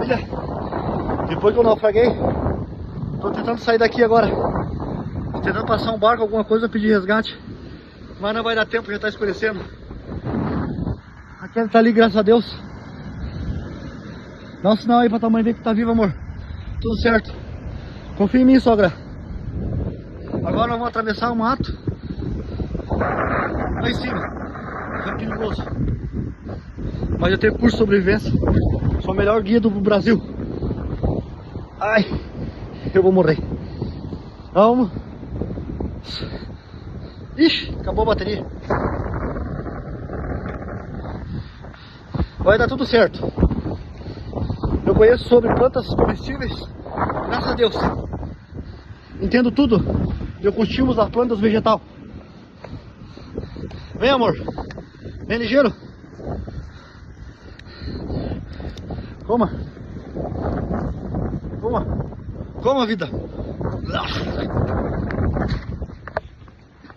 família, depois que eu naufraguei, tô tentando sair daqui agora. Tô tentando passar um barco, alguma coisa, pedir resgate, mas não vai dar tempo, já tá escurecendo. A Kelly tá ali, graças a Deus. Dá um sinal aí pra tua mãe ver que tá viva, amor. Tudo certo. Confia em mim, sogra. Agora nós vamos atravessar o mato lá em cima. É perigoso, mas eu tenho curso de sobrevivência. Sou o melhor guia do Brasil. Ai, eu vou morrer. Vamos. Ixi, acabou a bateria. Vai dar tudo certo. Eu conheço sobre plantas comestíveis, graças a Deus. Entendo tudo de cultivos das plantas vegetal. Vem, amor. Vem ligeiro. Coma. Coma. Coma, vida.